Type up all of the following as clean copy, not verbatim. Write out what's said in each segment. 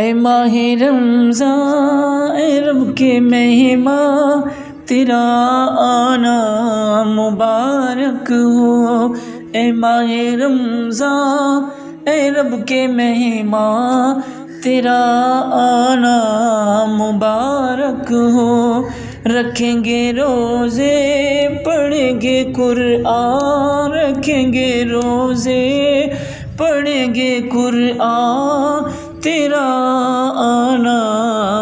اے ماہ رمضان اے رب کے مہمان، تیرا آنا مبارک ہو۔ اے ماہ رمضان اے رب کے مہمان، تیرا آنا مبارک ہو۔ رکھیں گے روزے پڑھیں گے قرآن، رکھیں گے روزے پڑھیں گے قرآن، تیرا آنا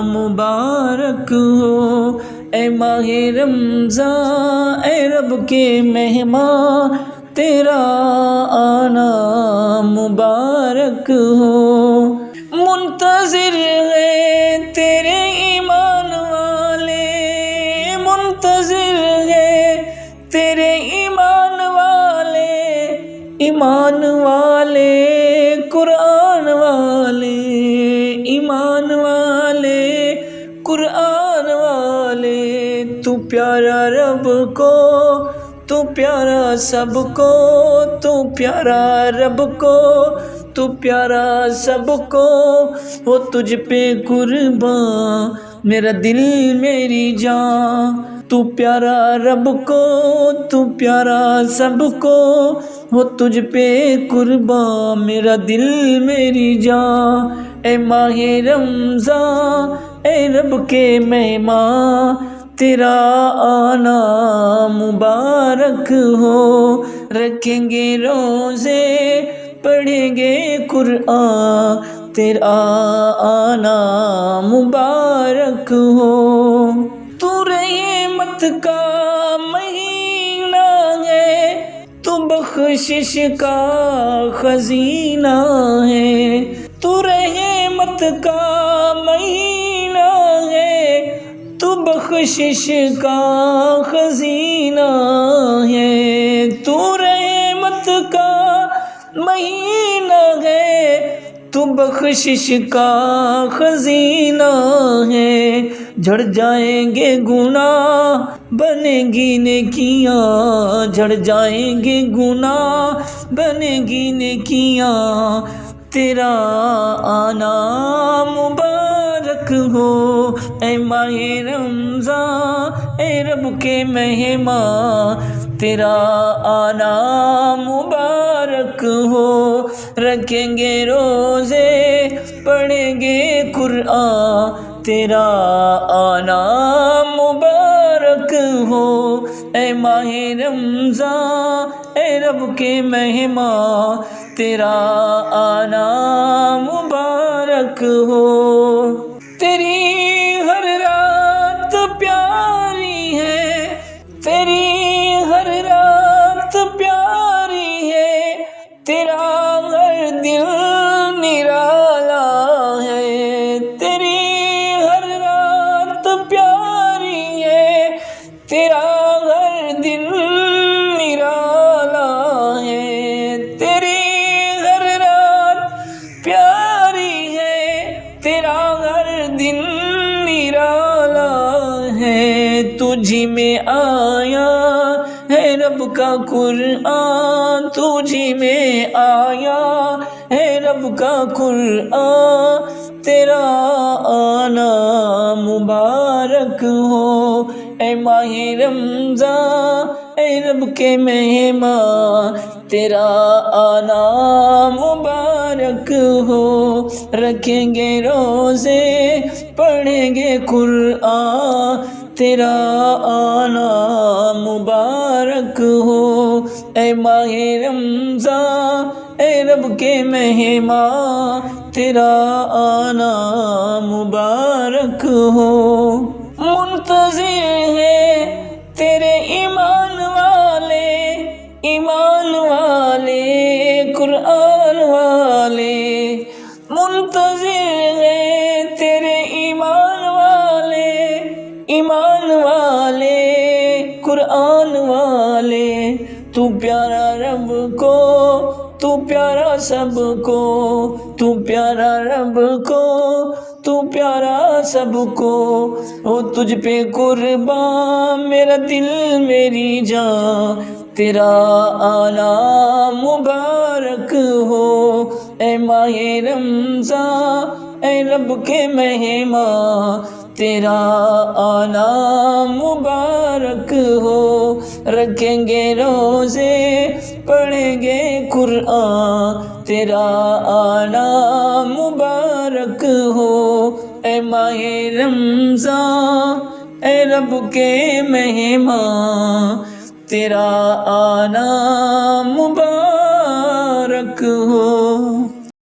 مبارک ہو۔ اے ماہ رمضان اے رب کے مہمان، تیرا آنا مبارک ہو۔ منتظر ہے تیرے ایمان والے، منتظر ہے تیرے ایمان والے، ایمان والے قرآن والے، ایمان والے قرآن والے۔ تو پیارا رب کو، تو پیارا سب کو، تو پیارا رب کو، تو پیارا سب کو، ہو تجھ پہ قربان میرا دل میری جان۔ تو پیارا رب کو، تو پیارا سب کو، ہو تجھ پہ قربان میرا دل میری جان۔ اے ماہ رمضان اے رب کے مہمان، تیرا آنا مبارک ہو۔ رکھیں گے روزے پڑھیں گے قرآن، تیرا آنا مبارک ہو۔ تو رحمت کا مہینہ ہے، تو بخشش کا خزینہ ہے۔ تو رحمت کا مہینہ ہے، تو بخشش کا خزینہ ہے۔ تو رحمت کا مہینہ ہے، تو بخشش کا خزینہ ہے۔ جھڑ جائیں گے گناہ بنیں گی نیکیاں، جھڑ جائیں گے گناہ بنیں گی نیکیاں، تیرا آنا مبارک ہو۔ اے ماہ رمضان اے رب کے مہمان، تیرا آنا مبارک ہو۔ رکھیں گے روزے پڑھیں گے قرآن، تیرا آنا مبارک ہو۔ اے ماہ رمضان اے رب کے مہمان، تیرا آنا مبارک ہو۔ تیری ہر رات پیاری ہے، تیری ہر رات پیاری ہے، تیرا ہر دل نرالا ہے۔ تیری ہر رات پیاری ہے، تیرا ہر دل نرالا ہے۔ تیری ہر رات پیاری ہے، تیرا ہر دل نرالا ہے۔ تجھی میں آیا ہے رب کا قرآن، تجھی میں آیا ہے رب کا قرآن، تیرا آنا مبارک ہو۔ اے ماہ رمضان اے رب کے مہمان، تیرا آنا مبارک ہو۔ رکھیں گے روزے پڑھیں گے قرآن، تیرا آنا مبارک ہو۔ اے ماہ رمضان اے رب کے مہمان، تیرا آنا مبارک ہو۔ منتظر ہے تیرے ایمان والے، ایمان والے قرآن والے۔ منتظر ہے تیرے ایمان والے، ایمان والے قرآن والے۔ تو پیارا رب کو، تو پیارا سب کو، تو پیارا رب کو، تو پیارا سب کو، ہو تجھ پہ قربان میرا دل میری جان، تیرا آنا مبارک ہو۔ اے ماہ رمضان اے رب کے مہمان تیرا آنا مبارک ہو، رکھیں گے روزے پڑھیں گے قرآن تیرا آنا مبارک ہو، اے ماہ رمضان اے رب کے مہمان تیرا آنا مبارک